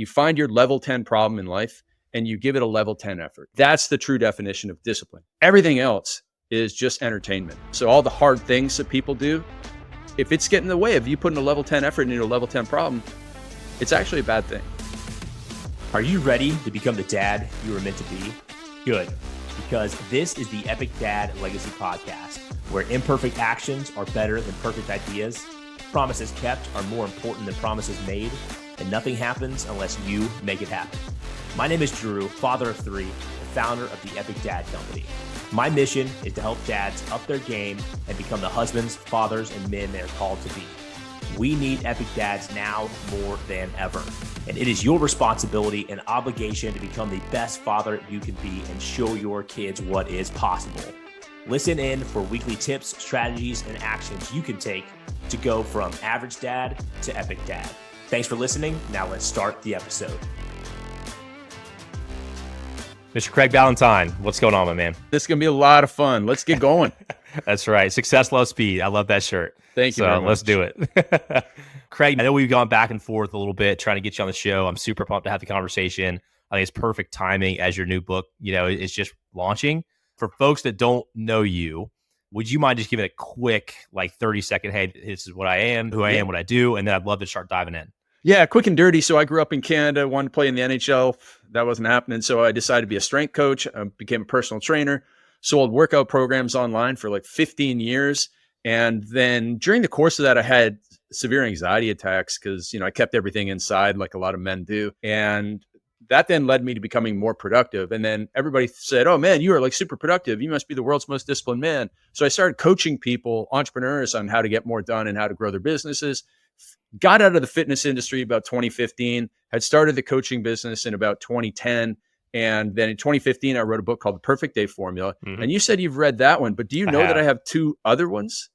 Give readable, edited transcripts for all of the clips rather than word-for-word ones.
You find your level 10 problem in life and you give it a level 10 effort. That's the true definition of discipline. Everything else is just entertainment. So all the hard things that people do, if it's getting in the way of you putting a level 10 effort into a level 10 problem, it's actually a bad thing. Are you ready to become the dad you were meant to be? Good, because this is the Epic Dad Legacy Podcast, where imperfect actions are better than perfect ideas, promises kept are more important than promises made, and nothing happens unless you make it happen. My name is Drew, father of three, and founder of the Epic Dad Company. My mission is to help dads up their game and become the husbands, fathers, and men they are called to be. We need epic dads now more than ever. And it is your responsibility and obligation to become the best father you can be and show your kids what is possible. Listen in for weekly tips, strategies, and actions you can take to go from average dad to epic dad. Thanks for listening. Now let's start the episode. Mr. Craig Ballantyne, what's going on, my man? This is going to be a lot of fun. Let's get going. That's right. Success, love, speed. I love that shirt. Thank you very much. Let's do it. Craig, I know we've gone back and forth a little bit trying to get you on the show. I'm super pumped to have the conversation. I think it's perfect timing as your new book, it's just launching. For folks that don't know you, would you mind just giving a quick, 30-second, hey, this is what I am, who I am, what I do, and then I'd love to start diving in. Yeah, quick and dirty. So I grew up in Canada, wanted to play in the NHL. That wasn't happening. So I decided to be a strength coach. I became a personal trainer, sold workout programs online for 15 years. And then during the course of that, I had severe anxiety attacks because, I kept everything inside like a lot of men do. And that then led me to becoming more productive. And then everybody said, oh man, you are super productive. You must be the world's most disciplined man. So I started coaching people, entrepreneurs, on how to get more done and how to grow their businesses. Got out of the fitness industry about 2015, had started the coaching business in about 2010. And then in 2015, I wrote a book called The Perfect Day Formula. Mm-hmm. And you said you've read that one, but do you know that I have two other ones?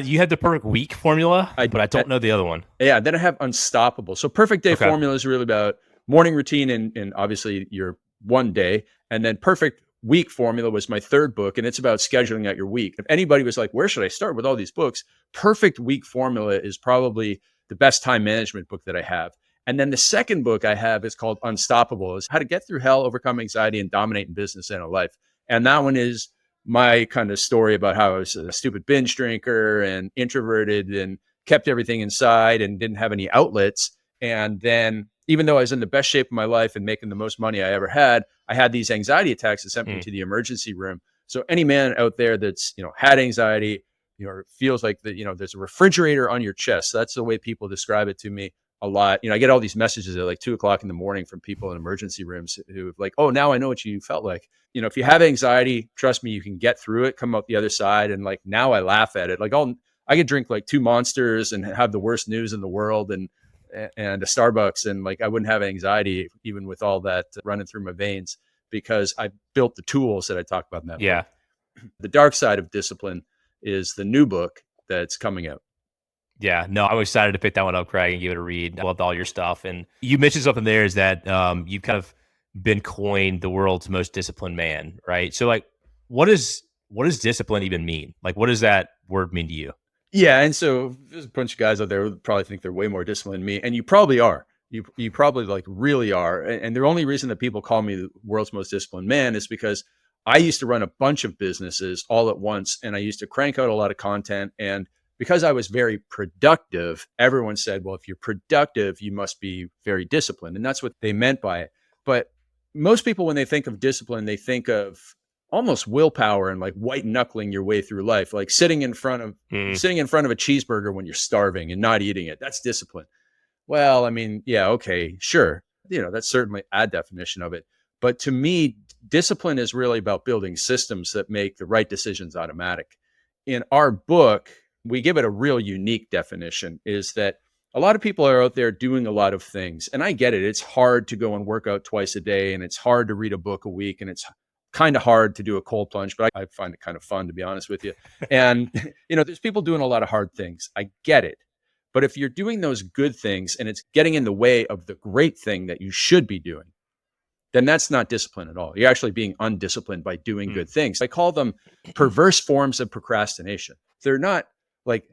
You had The Perfect Week Formula, but I don't know the other one. Yeah, then I have Unstoppable. So Perfect Day Formula is really about morning routine and obviously your one day. And then Perfect Week Formula was my third book, and it's about scheduling out your week. If anybody was like, where should I start with all these books? Perfect Week Formula is probably the best time management book that I have. And then the second book I have is called Unstoppable, is how to get through hell, overcome anxiety, and dominate in business and in life. And that one is my kind of story about how I was a stupid binge drinker and introverted and kept everything inside and didn't have any outlets. And then even though I was in the best shape of my life and making the most money I ever had, I had these anxiety attacks that sent me to the emergency room. So any man out there that's, had anxiety, feels like that, there's a refrigerator on your chest. That's the way people describe it to me a lot. I get all these messages at 2:00 in the morning from people in emergency rooms who oh, now I know what you felt like. If you have anxiety, trust me, you can get through it, come out the other side. And now I laugh at it. I could drink 2 Monsters and have the worst news in the world and a Starbucks. And I wouldn't have anxiety even with all that running through my veins because I built the tools that I talk about in that book. The Dark Side of Discipline is the new book that's coming out. Yeah, no, I'm excited to pick that one up, Craig, and give it a read. I loved all your stuff. And you mentioned something there is that you've kind of been coined the world's most disciplined man, right? So what does discipline even mean? What does that word mean to you? Yeah, and so there's a bunch of guys out there who probably think they're way more disciplined than me, and you probably are. You probably really are. And the only reason that people call me the world's most disciplined man is because I used to run a bunch of businesses all at once, and I used to crank out a lot of content. And because I was very productive, everyone said, well, if you're productive, you must be very disciplined. And that's what they meant by it. But most people, when they think of discipline, they think of almost willpower and white knuckling your way through life, sitting in front of a cheeseburger when you're starving and not eating it. That's discipline. Well, I mean, yeah, okay, sure. That's certainly a definition of it. But to me, discipline is really about building systems that make the right decisions automatic. In our book, we give it a real unique definition, is that a lot of people are out there doing a lot of things. And I get it. It's hard to go and work out twice a day, and it's hard to read a book a week, and it's kind of hard to do a cold plunge, but I find it kind of fun, to be honest with you. And, there's people doing a lot of hard things. I get it. But if you're doing those good things and it's getting in the way of the great thing that you should be doing, then that's not discipline at all. You're actually being undisciplined by doing good things. I call them perverse forms of procrastination. They're not like,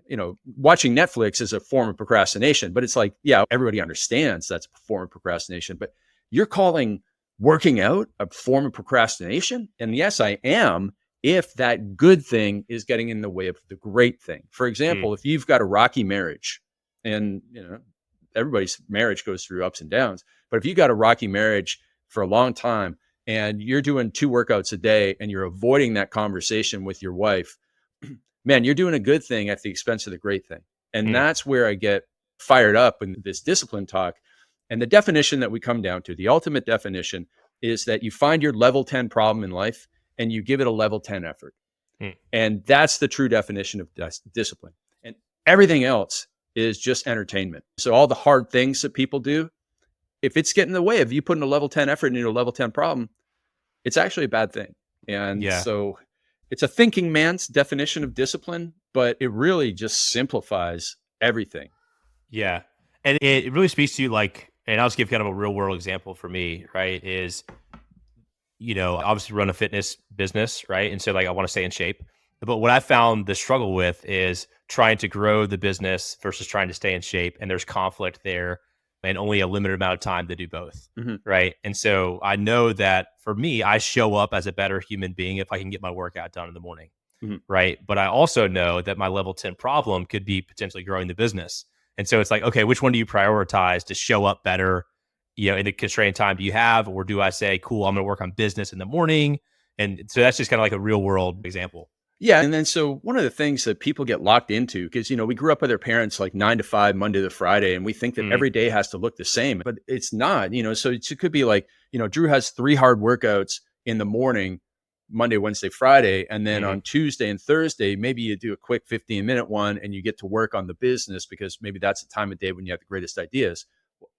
watching Netflix is a form of procrastination, but it's like, yeah, everybody understands that's a form of procrastination, but you're calling working out a form of procrastination? And yes, I am, if that good thing is getting in the way of the great thing. For example, if you've got a rocky marriage, and everybody's marriage goes through ups and downs, but if you got a rocky marriage for a long time and you're doing 2 workouts a day and you're avoiding that conversation with your wife, man, you're doing a good thing at the expense of the great thing. And that's where I get fired up in this discipline talk. And the definition that we come down to, the ultimate definition, is that you find your level 10 problem in life and you give it a level 10 effort. And that's the true definition of discipline. And everything else is just entertainment. So all the hard things that people do, if it's getting in the way of you putting a level 10 effort into a level 10 problem, it's actually a bad thing. And so it's a thinking man's definition of discipline, but it really just simplifies everything. Yeah. And it really speaks to you, like, and I'll just give kind of a real world example for me, right? Is, obviously run a fitness business, right? And so like, I want to stay in shape. But what I found the struggle with is trying to grow the business versus trying to stay in shape. And there's conflict there and only a limited amount of time to do both. Right. And so I know that for me, I show up as a better human being if I can get my workout done in the morning. Right. But I also know that my level 10 problem could be potentially growing the business. And so it's like, okay, which one do you prioritize to show up better, in the constrained time do you have? Or do I say, cool, I'm going to work on business in the morning? And so that's just kind of like a real world example. Yeah. And then so one of the things that people get locked into, because, we grew up with our parents like 9 to 5, Monday to Friday, and we think that every day has to look the same, but it's not, so it could be like, Drew has 3 hard workouts in the morning, Monday, Wednesday, Friday. And then on Tuesday and Thursday, maybe you do a quick 15-minute one and you get to work on the business because maybe that's the time of day when you have the greatest ideas.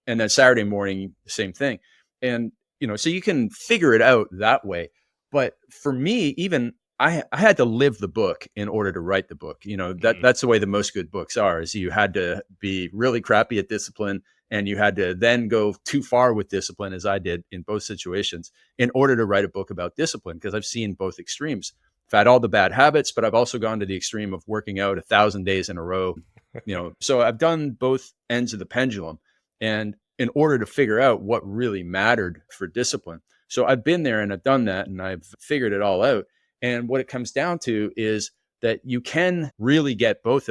And then Saturday morning, the same thing. And, so you can figure it out that way. But for me, even I had to live the book in order to write the book. That's the way the most good books are, is you had to be really crappy at discipline and you had to then go too far with discipline, as I did in both situations, in order to write a book about discipline, because I've seen both extremes. I've had all the bad habits, but I've also gone to the extreme of working out 1,000 days in a row. So I've done both ends of the pendulum, and in order to figure out what really mattered for discipline. So I've been there and I've done that and I've figured it all out. And what it comes down to is that you can really get both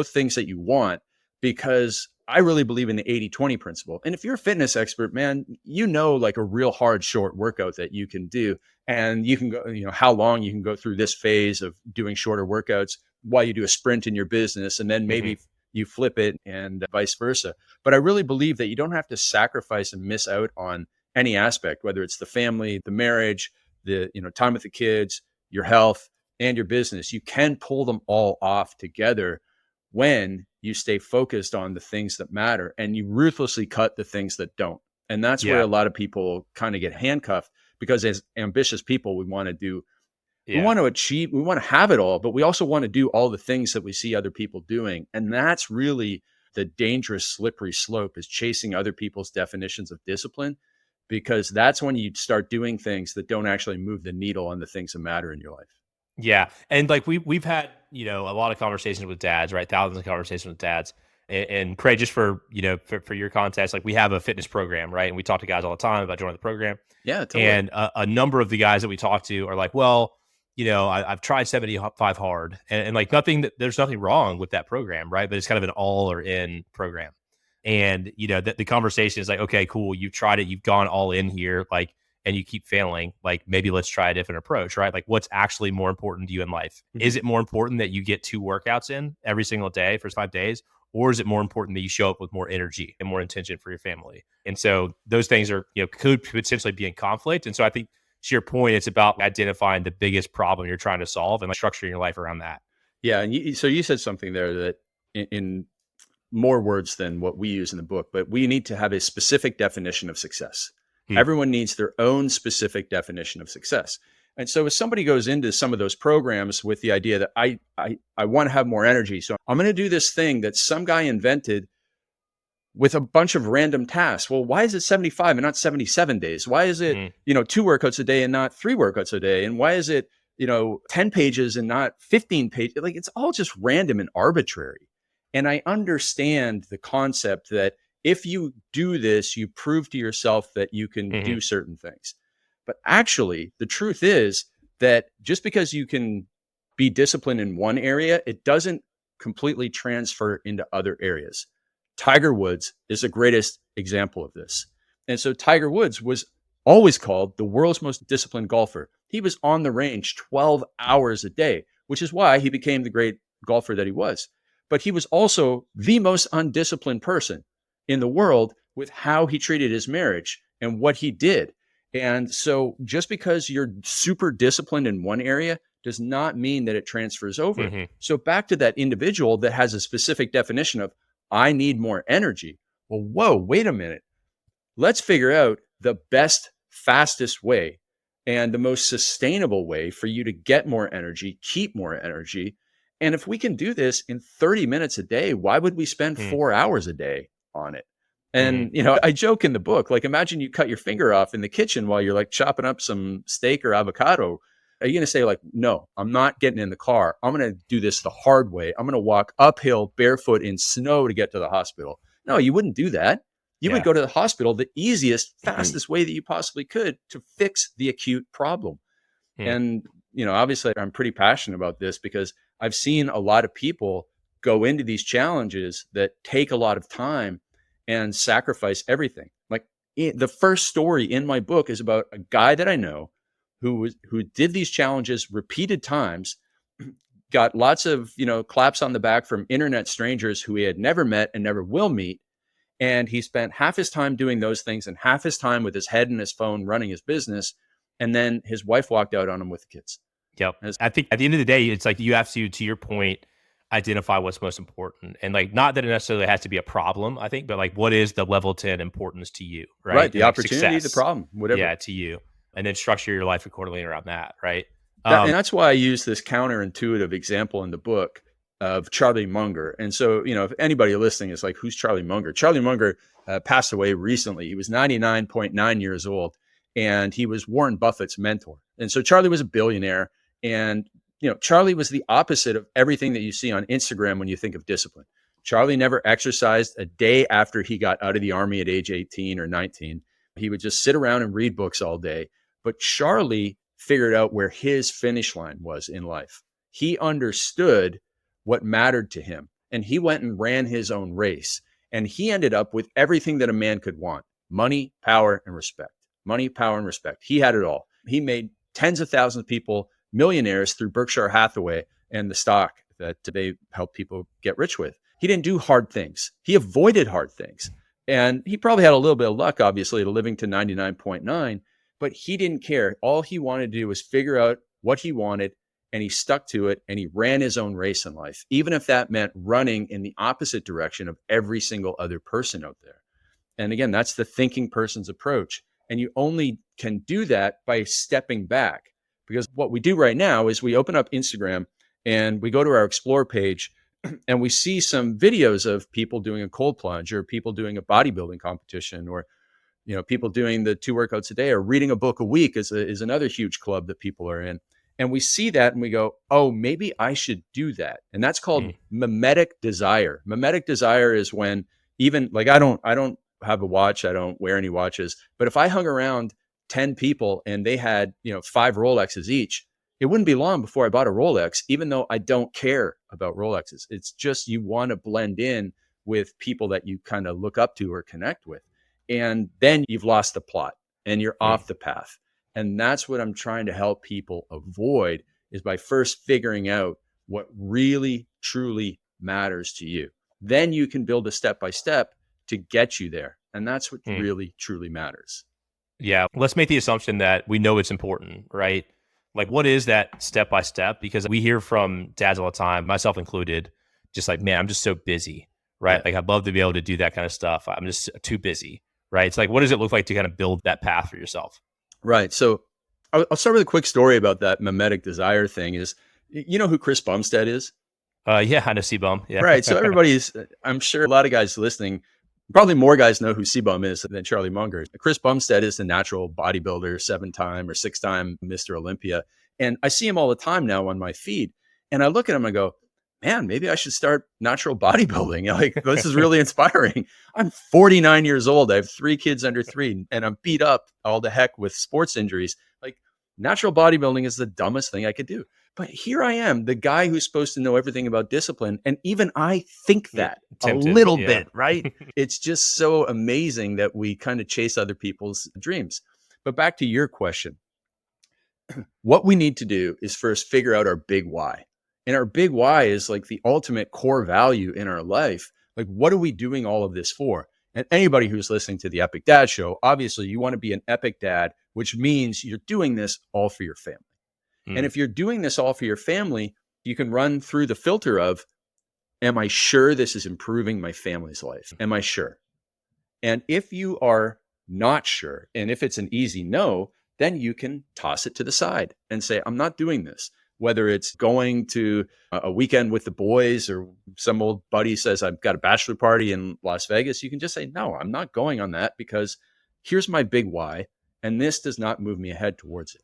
things that you want, because I really believe in the 80-20 principle. And if you're a fitness expert, man, like a real hard short workout that you can do, and you can go, how long you can go through this phase of doing shorter workouts while you do a sprint in your business, and then maybe you flip it and vice versa. But I really believe that you don't have to sacrifice and miss out on any aspect, whether it's the family, the marriage, the time with the kids, your health, and your business. You can pull them all off together when you stay focused on the things that matter and you ruthlessly cut the things that don't. And that's where a lot of people kind of get handcuffed, because as ambitious people, we want to do, we want to achieve, we want to have it all, but we also want to do all the things that we see other people doing. And that's really the dangerous, slippery slope, is chasing other people's definitions of discipline, because that's when you start doing things that don't actually move the needle on the things that matter in your life. Yeah. And like we've had, a lot of conversations with dads, right? Thousands of conversations with dads. And Craig, just for, for your context, like we have a fitness program, right? And we talk to guys all the time about joining the program. Yeah, totally. And a number of the guys that we talk to are like, well, I've tried 75 hard, and like there's nothing wrong with that program, right? But it's kind of an all or in program. And, the conversation is like, okay, cool. You've tried it. You've gone all in here, like, and you keep failing. Like, maybe let's try a different approach, right? Like, what's actually more important to you in life? Is it more important that you get 2 workouts in every single day for 5 days? Or is it more important that you show up with more energy and more intention for your family? And so those things are, could potentially be in conflict. And so I think, to your point, it's about identifying the biggest problem you're trying to solve and like structuring your life around that. Yeah. And so you said something there that in more words than what we use in the book, but we need to have a specific definition of success. Everyone needs their own specific definition of success. And so if somebody goes into some of those programs with the idea that I want to have more energy, so I'm going to do this thing that some guy invented with a bunch of random tasks. Well, why is it 75 and not 77 days? Why is it, 2 workouts a day and not 3 workouts a day? And why is it 10 pages and not 15 pages. Like, it's all just random and arbitrary. And I understand the concept that if you do this, you prove to yourself that you can do certain things. But actually, the truth is that just because you can be disciplined in one area, it doesn't completely transfer into other areas. Tiger Woods is the greatest example of this. And so Tiger Woods was always called the world's most disciplined golfer. He was on the range 12 hours a day, which is why he became the great golfer that he was. But he was also the most undisciplined person in the world with how he treated his marriage and what he did. And so just because you're super disciplined in one area does not mean that it transfers over. So back to that individual that has a specific definition of, I need more energy. Well, whoa, wait a minute. Let's figure out the best, fastest way and the most sustainable way for you to get more energy, keep more energy. And if we can do this in 30 minutes a day, why would we spend 4 hours a day on it? And, I joke in the book, like, imagine you cut your finger off in the kitchen while you're like chopping up some steak or avocado. Are you going to say, like, no, I'm not getting in the car. I'm going to do this the hard way. I'm going to walk uphill barefoot in snow to get to the hospital. No, you wouldn't do that. You would go to the hospital the easiest, fastest way that you possibly could to fix the acute problem. And, obviously I'm pretty passionate about this because I've seen a lot of people go into these challenges that take a lot of time and sacrifice everything. Like, the first story in my book is about a guy that I know who did these challenges repeated times, got lots of, claps on the back from internet strangers who he had never met and never will meet. And he spent half his time doing those things and half his time with his head in his phone running his business. And then his wife walked out on him with the kids. Yep. I think at the end of the day, it's like you have to your point, identify what's most important. And like, not that it necessarily has to be a problem, I think, but like, what is the level 10 importance to you, right? Right. The and opportunity, success, the problem, whatever. Yeah, to you. And then structure your life accordingly around that, right? And that's why I use this counterintuitive example in the book of Charlie Munger. And so, if anybody listening is like, who's Charlie Munger? Charlie Munger passed away recently. He was 99.9 years old, and he was Warren Buffett's mentor. And so Charlie was a billionaire, and Charlie was the opposite of everything that you see on Instagram when you think of discipline. Charlie never exercised a day after he got out of the army at age 18 or 19. He would just sit around and read books all day. But Charlie figured out where his finish line was in life. He understood what mattered to him, and he went and ran his own race. And he ended up with everything that a man could want: money, power, and respect. Money, power, and respect. He had it all. He made tens of thousands of people millionaires through Berkshire Hathaway and the stock that they helped people get rich with. He didn't do hard things. He avoided hard things. And he probably had a little bit of luck, obviously, to living to 99.9, but he didn't care. All he wanted to do was figure out what he wanted, and he stuck to it, and he ran his own race in life, even if that meant running in the opposite direction of every single other person out there. And again, that's the thinking person's approach. And you only can do that by stepping back. Because what we do right now is we open up Instagram and we go to our Explore page and we see some videos of people doing a cold plunge, or people doing a bodybuilding competition, or people doing the 2 workouts a day, or reading a book a week is another huge club that people are in. And we see that and we go, oh, maybe I should do that. And that's called memetic desire. Memetic desire is when, even like, I don't have a watch, I don't wear any watches, but if I hung around 10 people and they had 5 Rolexes each, it wouldn't be long before I bought a Rolex, even though I don't care about Rolexes. It's just, you want to blend in with people that you kind of look up to or connect with. And then you've lost the plot and you're off the path. And that's what I'm trying to help people avoid, is by first figuring out what really, truly matters to you. Then you can build a step-by-step to get you there. And that's what really, truly matters. Yeah. Let's make the assumption that we know it's important, right? Like, what is that step-by-step? Because we hear from dads all the time, myself included, just like, man, I'm just so busy, right? Like, I'd love to be able to do that kind of stuff. I'm just too busy, right? It's like, what does it look like to kind of build that path for yourself? Right. So I'll start with a quick story about that memetic desire thing. Is, you know who Chris Bumstead is? Yeah, I know C-Bum. Yeah. Right. So I'm sure a lot of guys listening, probably more guys know who C-Bum is than Charlie Munger. Chris Bumstead is the natural bodybuilder, 7-time or 6-time Mr. Olympia. And I see him all the time now on my feed. And I look at him and I go, man, maybe I should start natural bodybuilding. Like, this is really inspiring. I'm 49 years old. I have 3 kids under 3, and I'm beat up all the heck with sports injuries. Like, natural bodybuilding is the dumbest thing I could do. But here I am, the guy who's supposed to know everything about discipline. And even I think that a little bit, right? It's just so amazing that we kind of chase other people's dreams. But back to your question, what we need to do is first figure out our big why. And our big why is like the ultimate core value in our life. Like, what are we doing all of this for? And anybody who's listening to the Epic Dad Show, obviously you want to be an epic dad, which means you're doing this all for your family. And if you're doing this all for your family, you can run through the filter of, am I sure this is improving my family's life? Am I sure? And if you are not sure, and if it's an easy no, then you can toss it to the side and say, I'm not doing this. Whether it's going to a weekend with the boys, or some old buddy says, I've got a bachelor party in Las Vegas, you can just say, no, I'm not going on that, because here's my big why, and this does not move me ahead towards it.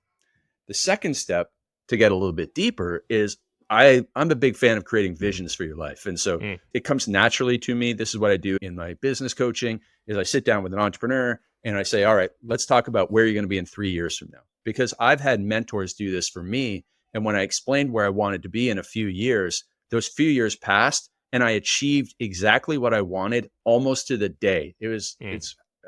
The second step, to get a little bit deeper, is I'm a big fan of creating visions for your life. And so it comes naturally to me. This is what I do in my business coaching, is I sit down with an entrepreneur and I say, all right, let's talk about where you're going to be in 3 years from now. Because I've had mentors do this for me. And when I explained where I wanted to be in a few years, those few years passed and I achieved exactly what I wanted almost to the day. It's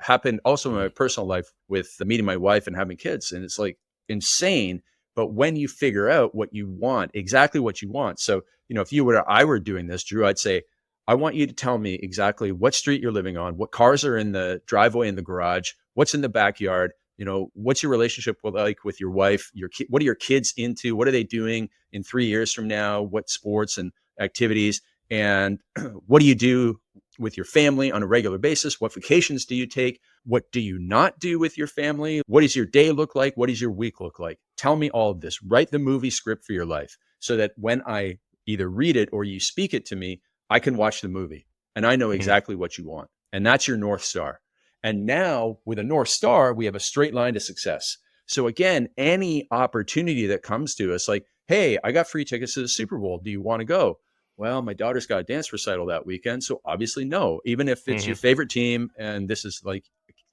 happened also in my personal life with meeting my wife and having kids. And it's like insane. But when you figure out what you want, exactly what you want. So, if I were doing this, Drew, I'd say, I want you to tell me exactly what street you're living on, what cars are in the driveway and the garage, what's in the backyard, what's your relationship like with your wife, what are your kids into, what are they doing in 3 years from now, what sports and activities, and what do you do with your family on a regular basis? What vacations do you take? What do you not do with your family? What does your day look like? What does your week look like? Tell me all of this. Write the movie script for your life so that when I either read it or you speak it to me, I can watch the movie and I know exactly what you want. And that's your North Star. And now with a North Star, we have a straight line to success. So again, any opportunity that comes to us, like, hey, I got free tickets to the Super Bowl. Do you want to go? Well, my daughter's got a dance recital that weekend. So obviously, no. Even if it's your favorite team and this is like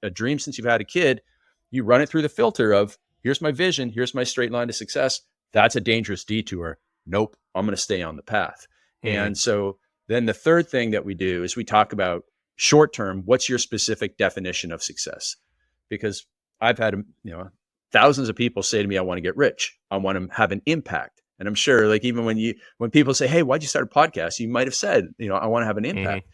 a dream since you've had a kid, you run it through the filter of, here's my vision, here's my straight line to success. That's a dangerous detour. Nope, I'm going to stay on the path. And so then the third thing that we do is we talk about short term, what's your specific definition of success? Because I've had, thousands of people say to me, I want to get rich. I want to have an impact. And I'm sure, like, even when people say, hey, why'd you start a podcast? You might've said, I want to have an impact.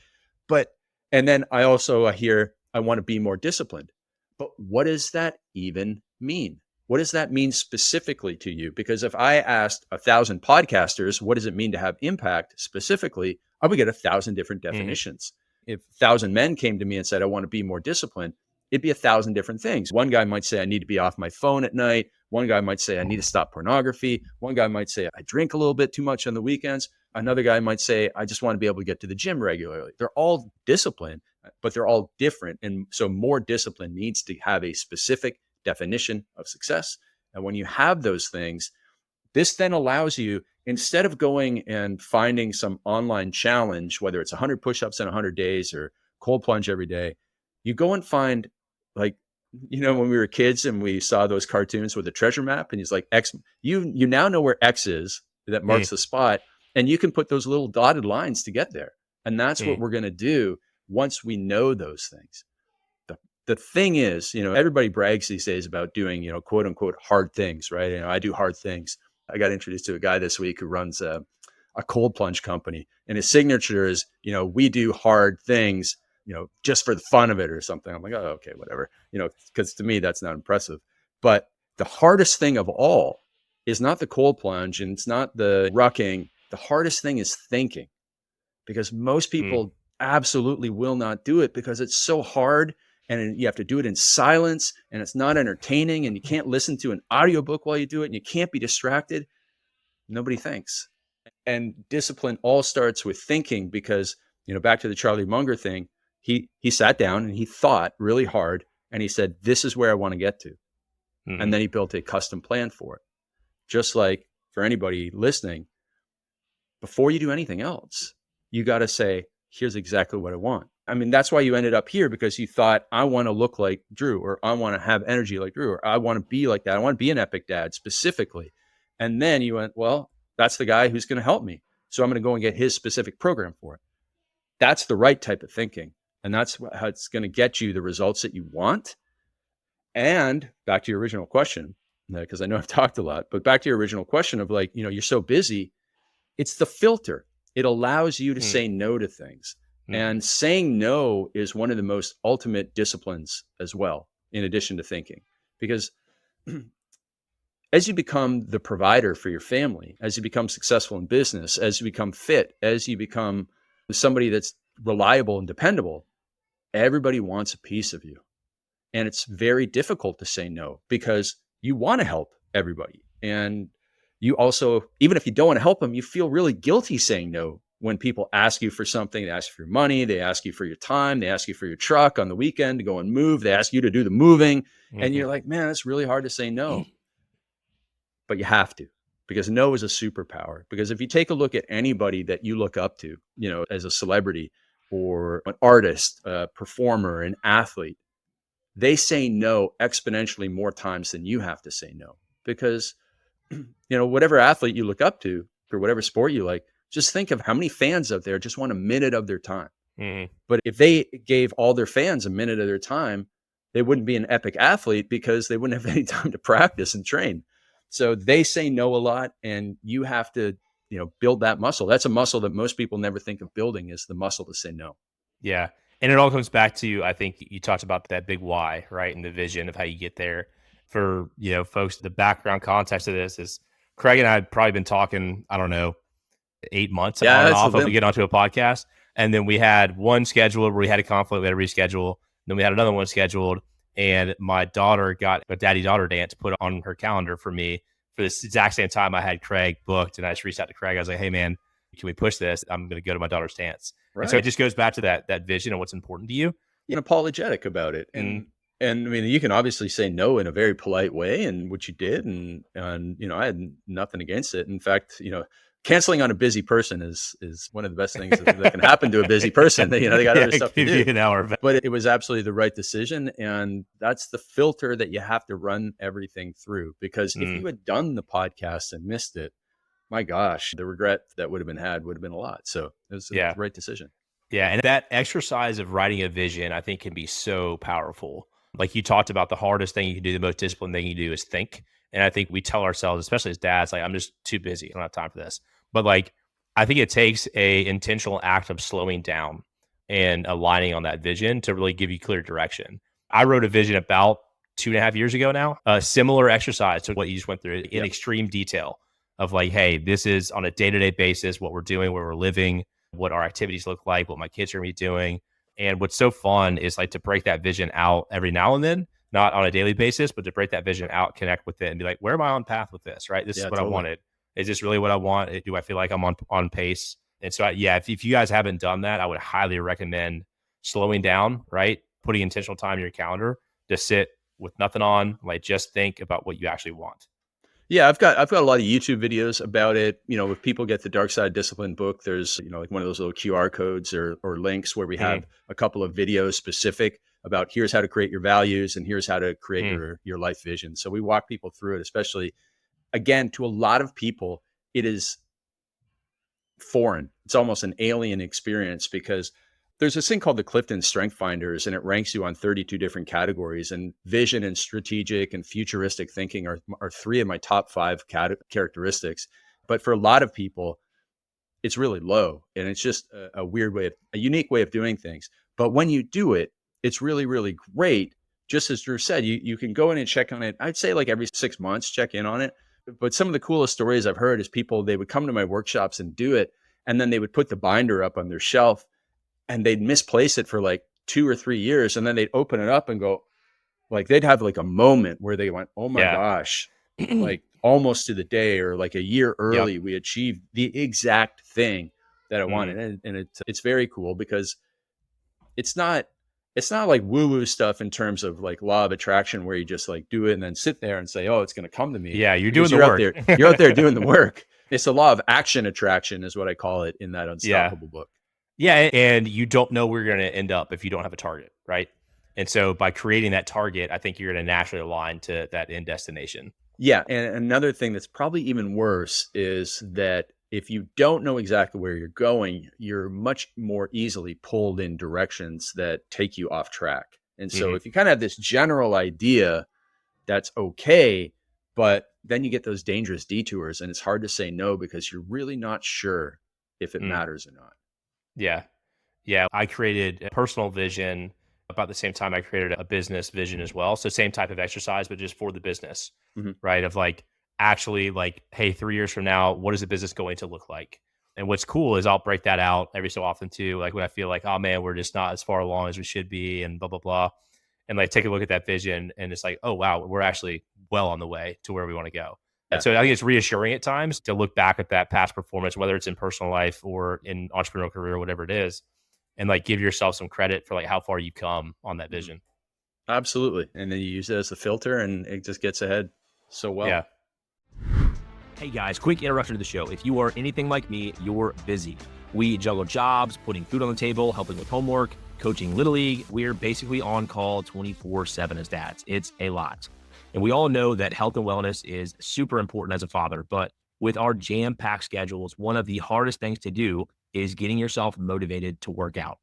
And then I also hear, I want to be more disciplined. But what does that even mean? What does that mean specifically to you? Because if I asked 1,000 podcasters, what does it mean to have impact specifically? I would get 1,000 different definitions. If 1,000 men came to me and said, I want to be more disciplined, it'd be 1,000 different things. One guy might say, I need to be off my phone at night. One guy might say, I need to stop pornography. One guy might say, I drink a little bit too much on the weekends. Another guy might say, I just want to be able to get to the gym regularly. They're all disciplined, but they're all different. And so more discipline needs to have a specific definition of success. And when you have those things, this then allows you, instead of going and finding some online challenge, whether it's 100 push-ups in 100 days or cold plunge every day, you go and find, like, when we were kids and we saw those cartoons with a treasure map and he's like, X, you now know where X is, that marks the spot, and you can put those little dotted lines to get there. And that's what we're going to do once we know those things. The thing is, everybody brags these days about doing, quote unquote, hard things, right? I do hard things. I got introduced to a guy this week who runs a cold plunge company, and his signature is, we do hard things, just for the fun of it or something. I'm like, oh, okay, whatever, because to me, that's not impressive. But the hardest thing of all is not the cold plunge and it's not the rucking. The hardest thing is thinking, because most people absolutely will not do it because it's so hard. And you have to do it in silence, and it's not entertaining, and you can't listen to an audiobook while you do it, and you can't be distracted. Nobody thinks. And discipline all starts with thinking, because, back to the Charlie Munger thing, he sat down and he thought really hard, and he said, this is where I want to get to. And then he built a custom plan for it. just like for anybody listening, before you do anything else, you got to say, here's exactly what I want. I mean, that's why you ended up here, because you thought, I want to look like Drew, or I want to have energy like Drew, or I want to be like that. I want to be an epic dad specifically. And then you went, well, that's the guy who's going to help me. So I'm going to go and get his specific program for it. That's the right type of thinking. And that's how it's going to get you the results that you want. And back to your original question, because I know I've talked a lot, but back to your original question of like, you're so busy. It's the filter. It allows you to say no to things. And saying no is one of the most ultimate disciplines as well, in addition to thinking. Because as you become the provider for your family, as you become successful in business, as you become fit, as you become somebody that's reliable and dependable, everybody wants a piece of you. And it's very difficult to say no, because you want to help everybody. And you also, even if you don't want to help them, you feel really guilty saying no when people ask you for something. They ask for your money, they ask you for your time, they ask you for your truck on the weekend to go and move, they ask you to do the moving. And you're like, man, it's really hard to say no. But you have to, because no is a superpower. Because if you take a look at anybody that you look up to, as a celebrity or an artist, a performer, an athlete, they say no exponentially more times than you have to say no. Because whatever athlete you look up to or whatever sport you like, just think of how many fans out there just want a minute of their time. But if they gave all their fans a minute of their time, they wouldn't be an epic athlete, because they wouldn't have any time to practice and train. So they say no a lot, and you have to, build that muscle. That's a muscle that most people never think of building, is the muscle to say no. Yeah. And it all comes back to, I think you talked about that big why, right? And the vision of how you get there. For, folks, the background context of this is Craig and I had probably been talking, I don't know, 8 months on and off of we get onto a podcast. And then we had one scheduled where we had a conflict, we had to reschedule. Then we had another one scheduled, and my daughter got a daddy-daughter dance put on her calendar for me for this exact same time I had Craig booked. And I just reached out to Craig. I was like, hey, man, can we push this? I'm going to go to my daughter's dance. Right. And so it just goes back to that vision and what's important to you. You're apologetic about it. And I mean, you can obviously say no in a very polite way, and what you did. And I had nothing against it. In fact, canceling on a busy person is one of the best things that can happen to a busy person. They got other stuff to do. An hour. But it was absolutely the right decision. And that's the filter that you have to run everything through. Because if you had done the podcast and missed it, my gosh, the regret that would have been a lot. So it was the right decision. Yeah. And that exercise of writing a vision, I think, can be so powerful. Like you talked about, the hardest thing you can do, the most disciplined thing you can do is think. And I think we tell ourselves, especially as dads, like, I'm just too busy. I don't have time for this. But like, I think it takes a intentional act of slowing down and aligning on that vision to really give you clear direction. I wrote a vision about 2.5 years ago now, a similar exercise to what you just went through in extreme detail of like, hey, this is on a day-to-day basis, what we're doing, where we're living, what our activities look like, what my kids are going to be doing. And what's so fun is like to break that vision out every now and then, not on a daily basis, but to break that vision out, connect with it, and be like, where am I on path with this, right? This is what I wanted. Is this really what I want? Do I feel like I'm on pace? And so, if you guys haven't done that, I would highly recommend slowing down, right? Putting intentional time in your calendar to sit with nothing on, like just think about what you actually want. Yeah, I've got a lot of YouTube videos about it. If people get the Dark Side Discipline book, there's, like one of those little QR codes or links where we have a couple of videos specific about here's how to create your values and here's how to create your life vision. So we walk people through it, especially, again, to a lot of people, it is foreign. It's almost an alien experience, because there's this thing called the Clifton Strength Finders, and it ranks you on 32 different categories. And vision and strategic and futuristic thinking are 3 of my top 5 characteristics. But for a lot of people, it's really low, and it's just a unique way of doing things. But when you do it, it's really, really great. Just as Drew said, you can go in and check on it. I'd say like every 6 months, check in on it. But some of the coolest stories I've heard is they would come to my workshops and do it, and then they would put the binder up on their shelf, and they'd misplace it for like 2 or 3 years. And then they'd open it up and go, like, they'd have like a moment where they went, oh my gosh, like almost to the day or like a year early, we achieved the exact thing that I wanted. And it's very cool, because it's not it's not like woo-woo stuff in terms of like law of attraction where you just like do it and then sit there and say, oh, it's going to come to me. Yeah, you're doing Because the work. you're out there doing the work. It's the law of action attraction is what I call it in that Yeah. Unstoppable book. Yeah, and you don't know where you're going to end up if you don't have a target, right? And so by creating that target, I think you're going to naturally align to that end destination. Yeah, and another thing that's probably even worse is that if you don't know exactly where you're going, you're much more easily pulled in directions that take you off track. And so if you kind of have this general idea, that's okay, but then you get those dangerous detours and it's hard to say no because you're really not sure if it matters or not. Yeah. Yeah. I created a personal vision about the same time I created a business vision as well. So same type of exercise, but just for the business, right? Of like, actually like, hey, 3 years from now, what is the business going to look like? And what's cool is I'll break that out every so often too. Like when I feel like, oh man, we're just not as far along as we should be and blah, blah, blah. And like take a look at that vision and it's like, oh wow, we're actually well on the way to where we want to go. Yeah. And so I think it's reassuring at times to look back at that past performance, whether it's in personal life or in entrepreneurial career or whatever it is, and like give yourself some credit for like how far you come on that vision. Absolutely. And then you use it as the filter and it just gets ahead so well. Yeah. Hey guys, quick interruption to the show. If you are anything like me, you're busy. We juggle jobs, putting food on the table, helping with homework, coaching Little League. We're basically on call 24/7 as dads. It's a lot. And we all know that health and wellness is super important as a father, but with our jam-packed schedules, one of the hardest things to do is getting yourself motivated to work out.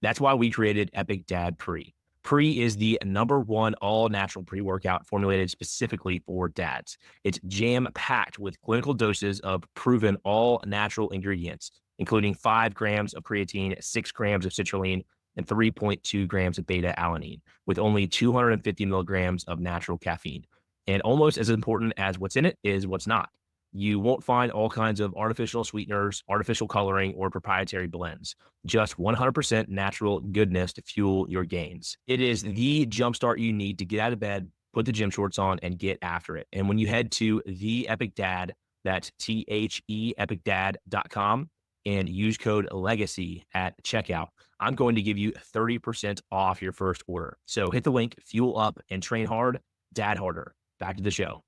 That's why we created Epic Dad Pre. Pre is the #1 all-natural pre-workout formulated specifically for dads. It's jam-packed with clinical doses of proven all-natural ingredients, including 5 grams of creatine, 6 grams of citrulline, and 3.2 grams of beta-alanine, with only 250 milligrams of natural caffeine. And almost as important as what's in it is what's not. You won't find all kinds of artificial sweeteners, artificial coloring, or proprietary blends. Just 100% natural goodness to fuel your gains. It is the jumpstart you need to get out of bed, put the gym shorts on, and get after it. And when you head to The Epic Dad, that's THEEpicDad.com, and use code LEGACY at checkout, I'm going to give you 30% off your first order. So hit the link, fuel up, and train hard, dad harder. Back to the show.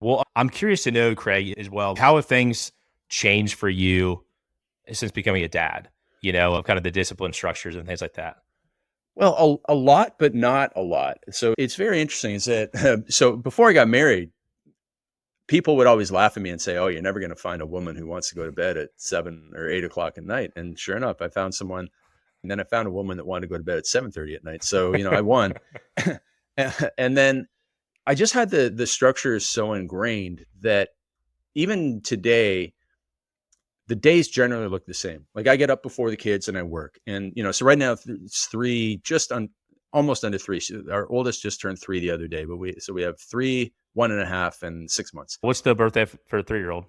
Well, I'm curious to know, Craig, as well, how have things changed for you since becoming a dad, of kind of the discipline structures and things like that? Well, a lot, but not a lot. So it's very interesting is that, so before I got married, people would always laugh at me and say, oh, you're never going to find a woman who wants to go to bed at 7 or 8 o'clock at night. And sure enough, I found someone, and then I found a woman that wanted to go to bed at 7:30 at night. So, I won. And then I just had the structure so ingrained that even today, the days generally look the same. Like I get up before the kids and I work. And, so right now it's almost under 3. Our oldest just turned 3 the other day, but we have 3, 1.5, and 6 months. What's the birthday for a 3-year-old?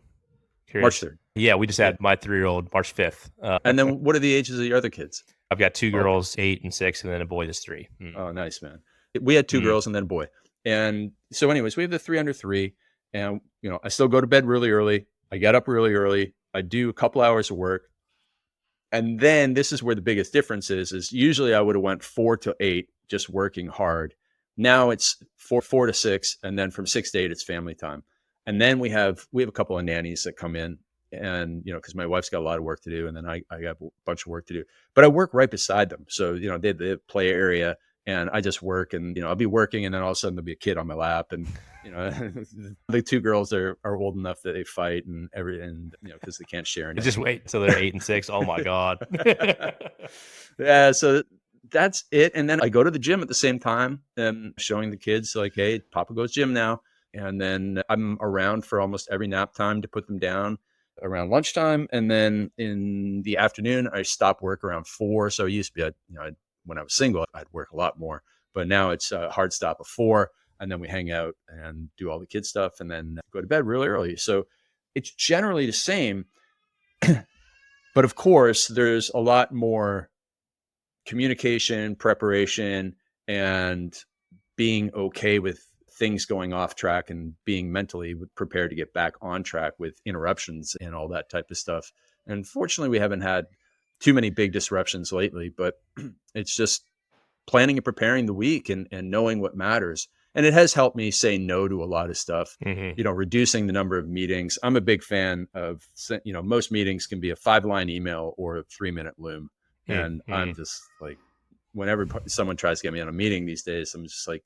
March 3rd. Yeah, we just had my 3-year-old March 5th. And then what are the ages of your other kids? I've got 2 girls, 8 and 6, and then a boy that's 3. Oh, nice, man. We had 2 girls and then a boy. And so anyways, we have the 3 under 3 and, I still go to bed really early. I get up really early. I do a couple hours of work. And then this is where the biggest difference is usually I would have went 4 to 8, just working hard. Now it's 4 to 6. And then from 6 to 8, it's family time. And then we have a couple of nannies that come in and, cause my wife's got a lot of work to do. And then I got a bunch of work to do, but I work right beside them. So, they have the play area and I just work and, I'll be working and then all of a sudden there'll be a kid on my lap and, the 2 girls are old enough that they fight and cause they can't share anything. Just wait until they're 8 and 6. Oh my God. Yeah. So that's it. And then I go to the gym at the same time and showing the kids like, hey, Papa goes gym now. And then I'm around for almost every nap time to put them down around lunchtime. And then in the afternoon, I stop work around 4. So it used to be, when I was single, I'd work a lot more, but now it's a hard stop at 4. And then we hang out and do all the kid stuff and then go to bed really early. So it's generally the same, but of course there's a lot more communication, preparation, and being okay with things going off track and being mentally prepared to get back on track with interruptions and all that type of stuff. And fortunately, we haven't had too many big disruptions lately, but it's just planning and preparing the week and knowing what matters. And it has helped me say no to a lot of stuff, reducing the number of meetings. I'm a big fan of, most meetings can be a 5-line email or a 3-minute Loom. And I'm just like, whenever someone tries to get me on a meeting these days, I'm just like,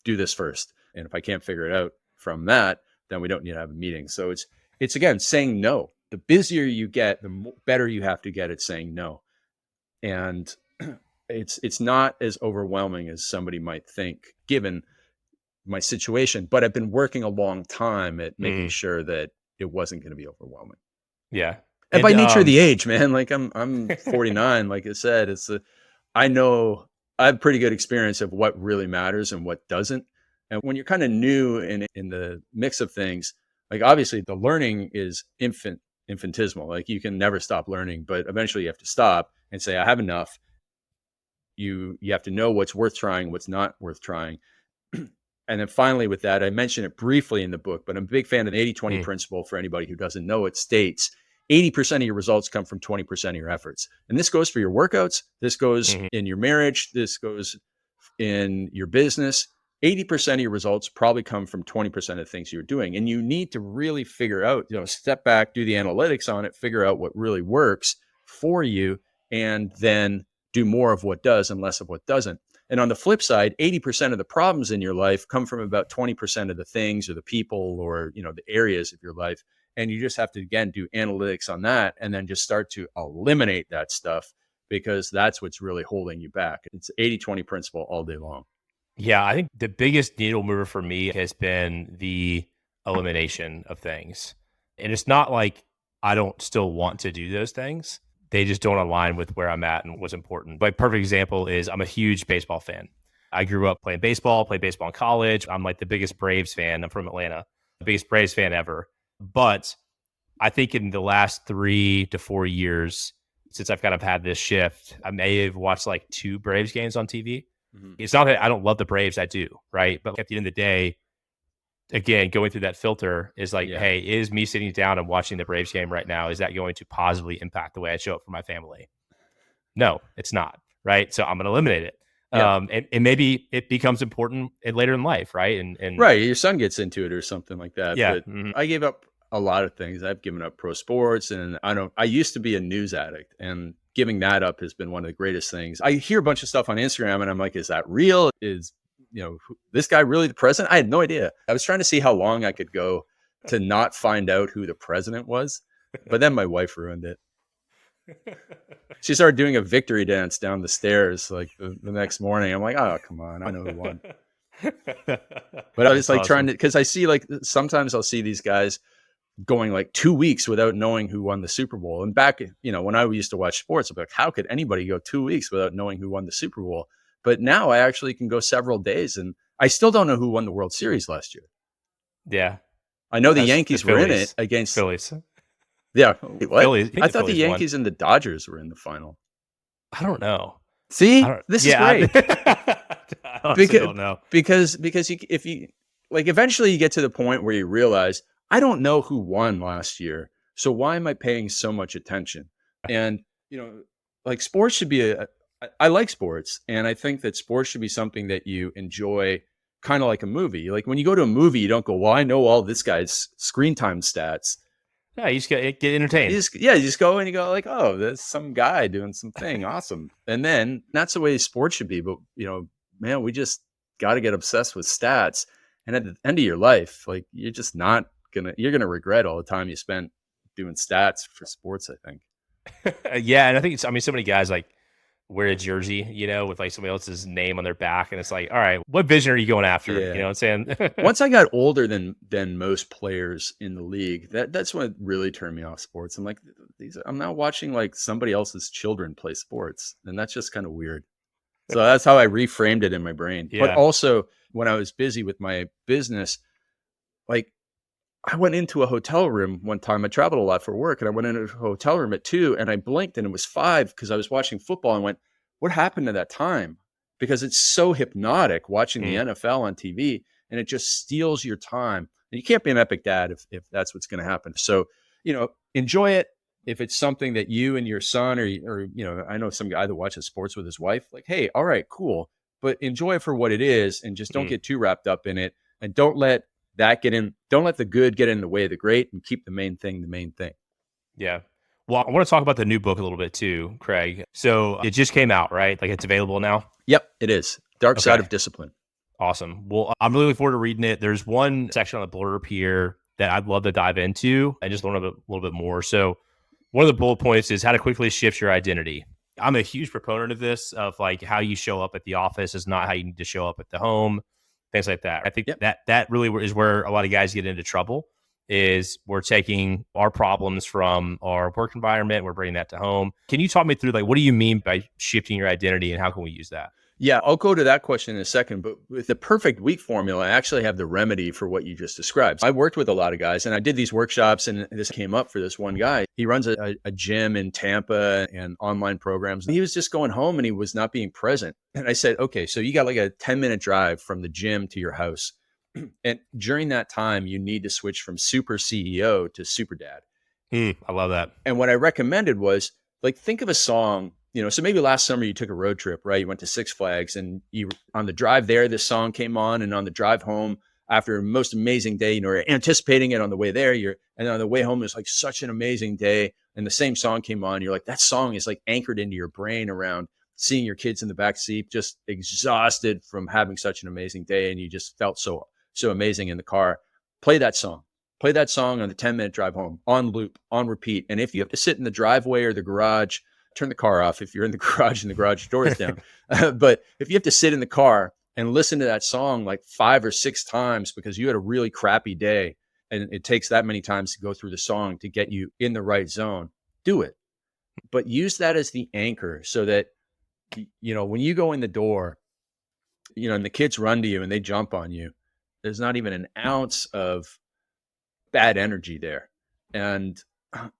do this first. And if I can't figure it out from that, then we don't need to have a meeting. So it's again, saying no. The busier you get, the better you have to get at saying no. And it's not as overwhelming as somebody might think, given my situation, but I've been working a long time at making sure that it wasn't going to be overwhelming. Yeah. And by nature of the age, man, like I'm 49, like I said, I know I have pretty good experience of what really matters and what doesn't. And when you're kind of new in the mix of things, like obviously the learning is infinitesimal. Like you can never stop learning, but eventually you have to stop and say, I have enough. You have to know what's worth trying, what's not worth trying. And then finally with that, I mentioned it briefly in the book, but I'm a big fan of the 80-20 principle. For anybody who doesn't know, it states 80% of your results come from 20% of your efforts. And this goes for your workouts. This goes in your marriage. This goes in your business. 80% of your results probably come from 20% of the things you're doing. And you need to really figure out, step back, do the analytics on it, figure out what really works for you, and then do more of what does and less of what doesn't. And on the flip side, 80% of the problems in your life come from about 20% of the things or the people or, the areas of your life. And you just have to, again, do analytics on that and then just start to eliminate that stuff, because that's what's really holding you back. It's 80-20 principle all day long. Yeah, I think the biggest needle mover for me has been the elimination of things. And it's not like I don't still want to do those things. They just don't align with where I'm at and what's important. But perfect example is I'm a huge baseball fan. I grew up playing baseball, played baseball in college. I'm like the biggest Braves fan. I'm from Atlanta, the biggest Braves fan ever. But I think in the last 3 to 4 years, since I've kind of had this shift, I may have watched like 2 Braves games on TV. It's not that I don't love the Braves, I do, right? But at the end of the day, again, going through that filter is like, hey, is me sitting down and watching the Braves game right now, is that going to positively impact the way I show up for my family? No, it's not, right? So I'm going to eliminate it. And maybe it becomes important later in life, right? And right, your son gets into it or something like that. Yeah, but I gave up a lot of things. I've given up pro sports, and I used to be a news addict, and giving that up has been one of the greatest things. I hear a bunch of stuff on Instagram and I'm like, is that real? Is, this guy really the president? I had no idea. I was trying to see how long I could go to not find out who the president was. But then my wife ruined it. She started doing a victory dance down the stairs like the next morning. I'm like, oh, come on. I know who won. But I was like trying to, because I see like sometimes I'll see these guys going like 2 weeks without knowing who won the Super Bowl. And back, when I used to watch sports, I'm like, how could anybody go 2 weeks without knowing who won the Super Bowl? But now I actually can go several days, and I still don't know who won the World Series last year. Yeah. I know the Yankees were in it against Phillies. Yeah. Wait, what? Phillies, I thought the Yankees and the Dodgers were in the final. I don't know. See, this is great. I don't know. Because if you like, eventually you get to the point where you realize, I don't know who won last year, so why am I paying so much attention? And like sports should be I like sports, and I think that sports should be something that you enjoy, kind of like a movie. Like when you go to a movie, you don't go, well, I know all this guy's screen time stats. Yeah, you just get entertained. You just go and you go like, oh, there's some guy doing something awesome. And then that's the way sports should be. But, man, we just got to get obsessed with stats. And at the end of your life, like you're just not you're going to regret all the time you spent doing stats for sports, I think. Yeah. And I think so many guys like wear a jersey, with like somebody else's name on their back. And it's like, all right, what vision are you going after? Yeah. You know what I'm saying? Once I got older than most players in the league, that's when it really turned me off sports. I'm like, I'm now watching like somebody else's children play sports. And that's just kind of weird. So that's how I reframed it in my brain. Yeah. But also when I was busy with my business, like I went into a hotel room one time. I traveled a lot for work, and I went into a hotel room at 2 and I blinked and it was 5 because I was watching football and went, what happened to that time? Because it's so hypnotic watching the NFL on TV, and it just steals your time. And you can't be an epic dad if that's what's going to happen. So, enjoy it. if it's something that you and your son, or I know some guy that watches sports with his wife, like, hey, all right, cool, but enjoy it for what it is, and just don't get too wrapped up in it, and don't let the good get in the way of the great, and keep the main thing the main thing. Yeah. Well, I want to talk about the new book a little bit too, Craig. So it just came out, right? Like it's available now? Yep, it is. Dark Side Okay. of Discipline. Awesome. Well, I'm really looking forward to reading it. There's one section on the blurb here that I'd love to dive into and just learn a little bit more. So one of the bullet points is how to quickly shift your identity. I'm a huge proponent of this, of like how you show up at the office is not how you need to show up at the home, things like that. I think that really is where a lot of guys get into trouble, is we're taking our problems from our work environment, we're bringing that to home. Can you talk me through, like, what do you mean by shifting your identity and how can we use that? Yeah, I'll go to that question in a second. But with the perfect week formula, I actually have the remedy for what you just described. I worked with a lot of guys and I did these workshops, and this came up for this one guy. He runs a gym in Tampa and online programs. He was just going home and he was not being present. And I said, okay, so you got like a 10-minute drive from the gym to your house. And during that time, you need to switch from super CEO to super dad. I love that. And what I recommended was, like, think of a song. So maybe last summer you took a road trip, right? You went to Six Flags, and on the drive there, this song came on, and on the drive home after a most amazing day, you're anticipating it on the way there, and on the way home, it's like such an amazing day. And the same song came on. You're like, that song is like anchored into your brain around seeing your kids in the back seat, just exhausted from having such an amazing day. And you just felt so amazing in the car. Play that song on the 10-minute drive home, on loop, on repeat. And if you have to sit in the driveway or the garage, turn the car off if you're in the garage and the garage door is down. But if you have to sit in the car and listen to that song like 5 or 6 times because you had a really crappy day, and it takes that many times to go through the song to get you in the right zone, do it. But use that as the anchor so that, when you go in the door, and the kids run to you and they jump on you, there's not even an ounce of bad energy there. And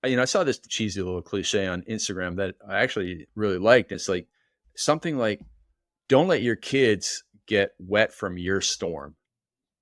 I saw this cheesy little cliche on Instagram that I actually really liked. It's like something like, don't let your kids get wet from your storm.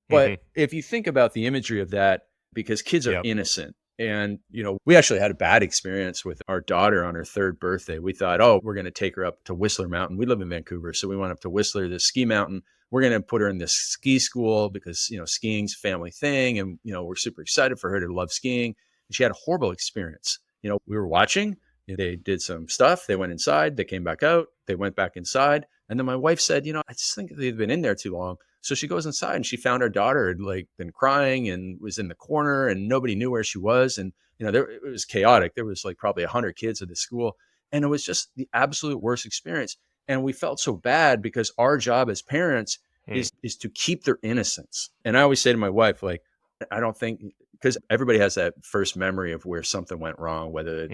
But if you think about the imagery of that, because kids are innocent, and, we actually had a bad experience with our daughter on her 3rd birthday. We thought, oh, we're going to take her up to Whistler Mountain. We live in Vancouver. So we went up to Whistler, this ski mountain. We're going to put her in this ski school because, skiing's a family thing. And, we're super excited for her to love skiing. And she had a horrible experience. We were watching, they did some stuff. They went inside, they came back out, they went back inside. And then my wife said, I just think they've been in there too long. So she goes inside and she found her daughter had like been crying and was in the corner and nobody knew where she was. And, it was chaotic. There was like probably 100 kids at the school. And it was just the absolute worst experience. And we felt so bad because our job as parents is to keep their innocence. And I always say to my wife, like, I don't think, because everybody has that first memory of where something went wrong, whether,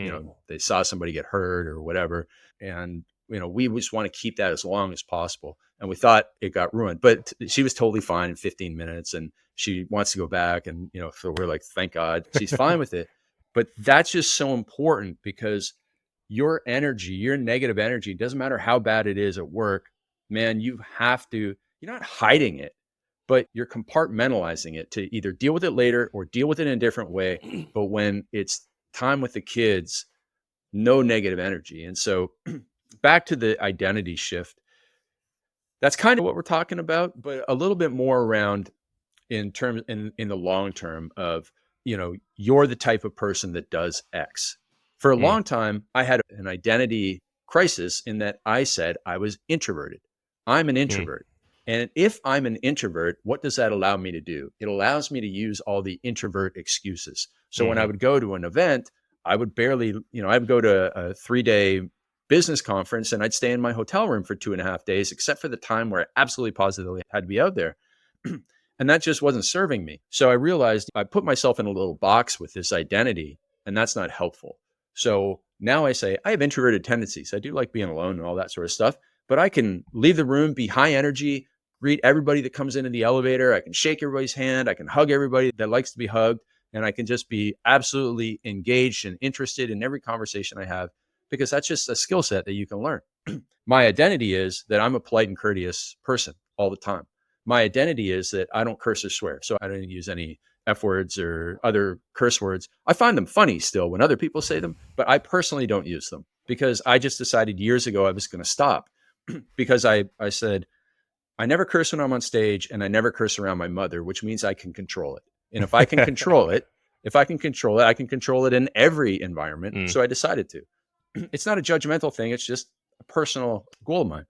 they saw somebody get hurt or whatever. And, we just want to keep that as long as possible. And we thought it got ruined, but she was totally fine in 15 minutes and she wants to go back. And, so we're like, thank God she's fine with it. But that's just so important because your energy, your negative energy, doesn't matter how bad it is at work, man, you're not hiding it, but you're compartmentalizing it to either deal with it later or deal with it in a different way. But when it's time with the kids, no negative energy. And so back to the identity shift, that's kind of what we're talking about, but a little bit more around in the long term of, you're the type of person that does X. For a long time, I had an identity crisis in that I said I was introverted. I'm an introvert. And if I'm an introvert, what does that allow me to do? It allows me to use all the introvert excuses. So when I would go to an event, I would barely, I would go to a 3-day business conference and I'd stay in my hotel room for 2.5 days, except for the time where I absolutely positively had to be out there. And that just wasn't serving me. So I realized I put myself in a little box with this identity, and that's not helpful. So now I say I have introverted tendencies. I do like being alone and all that sort of stuff, but I can leave the room, be high energy, greet everybody that comes into the elevator. I can shake everybody's hand. I can hug everybody that likes to be hugged. And I can just be absolutely engaged and interested in every conversation I have, because that's just a skill set that you can learn. My identity is that I'm a polite and courteous person all the time. My identity is that I don't curse or swear. So I don't use any F words or other curse words. I find them funny still when other people say them, but I personally don't use them because I just decided years ago I was going to stop because I said, I never curse when I'm on stage and I never curse around my mother, which means I can control it. And if I can control it, I can control it in every environment. So I decided to. It's not a judgmental thing. It's just a personal goal of mine.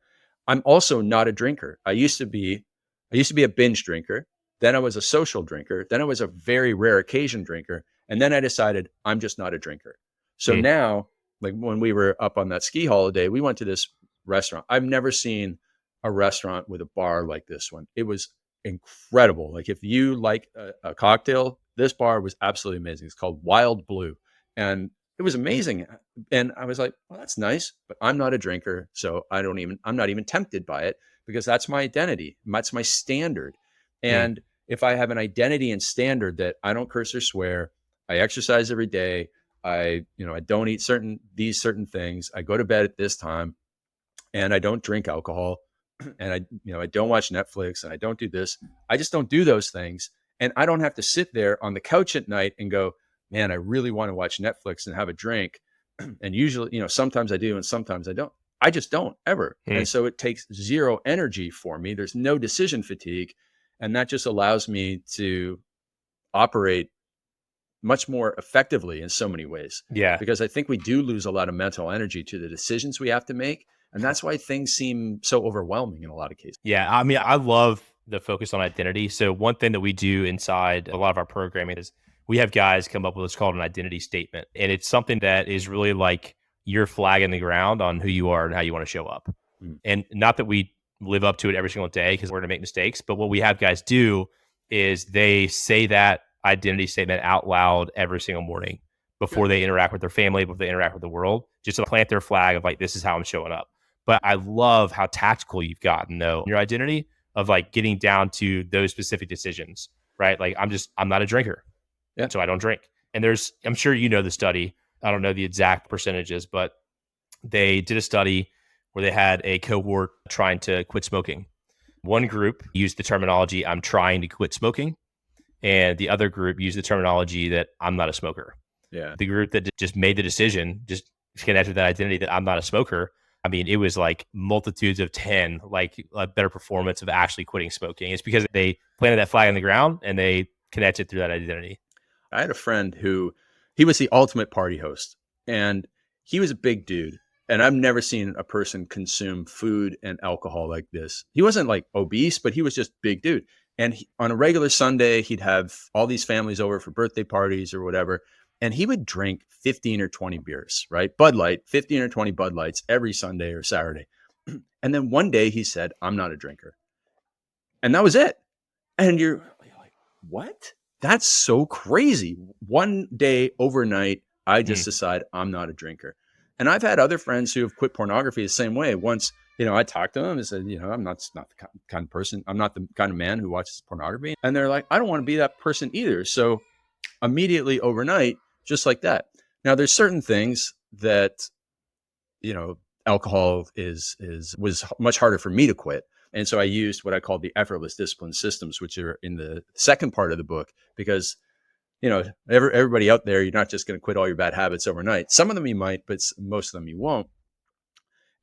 I'm also not a drinker. I used to be a binge drinker. Then I was a social drinker. Then I was a very rare occasion drinker. And then I decided I'm just not a drinker. So now, like when we were up on that ski holiday, we went to this restaurant. I've never seen a restaurant with a bar like this one. It was incredible. Like if you like a cocktail, this bar was absolutely amazing. It's called Wild Blue. And it was amazing. And I was like, well, that's nice, but I'm not a drinker. So I'm not even tempted by it because that's my identity. That's my standard. And if I have an identity and standard that I don't curse or swear, I exercise every day, I don't eat these certain things, I go to bed at this time, and I don't drink alcohol, and I don't watch Netflix, and I don't do this. I just don't do those things. And I don't have to sit there on the couch at night and go, man, I really want to watch Netflix and have a drink. And usually, sometimes I do and sometimes I don't. I just don't ever. And so it takes zero energy for me. There's no decision fatigue. And that just allows me to operate much more effectively in so many ways. Yeah. Because I think we do lose a lot of mental energy to the decisions we have to make. And that's why things seem so overwhelming in a lot of cases. Yeah. I mean, I love the focus on identity. So one thing that we do inside a lot of our programming is we have guys come up with what's called an identity statement. And it's something that is really like your flag in the ground on who you are and how you want to show up. And not that we live up to it every single day because we're going to make mistakes. But what we have guys do is they say that identity statement out loud every single morning before they interact with their family, before they interact with the world, just to plant their flag of like, this is how I'm showing up. But I love how tactical you've gotten though, your identity of like getting down to those specific decisions, right? Like I'm not a drinker. Yeah. So I don't drink. And I'm sure you know the study. I don't know the exact percentages, but they did a study where they had a cohort trying to quit smoking. One group used the terminology, I'm trying to quit smoking. And the other group used the terminology that I'm not a smoker. Yeah. The group that just made the decision, just connected with that identity that I'm not a smoker. I mean, it was like multitudes of 10, like a better performance of actually quitting smoking. It's because they planted that flag on the ground and they connected through that identity. I had a friend he was the ultimate party host, and he was a big dude. And I've never seen a person consume food and alcohol like this. He wasn't like obese, but he was just big dude. And on a regular Sunday, he'd have all these families over for birthday parties or whatever. And he would drink 15 or 20 beers, right? Bud Light, 15 or 20 Bud Lights every Sunday or Saturday. And then one day he said, I'm not a drinker. And that was it. And you're like, what? That's so crazy. One day overnight, I just decide I'm not a drinker. And I've had other friends who have quit pornography the same way. Once, I talked to them and said, I'm not the kind of person, I'm not the kind of man who watches pornography. And they're like, I don't want to be that person either. So immediately overnight, just like that. Now, there's certain things that, alcohol was much harder for me to quit. And so I used what I call the effortless discipline systems, which are in the second part of the book, because everybody out there, you're not just going to quit all your bad habits overnight. Some of them you might, but most of them you won't.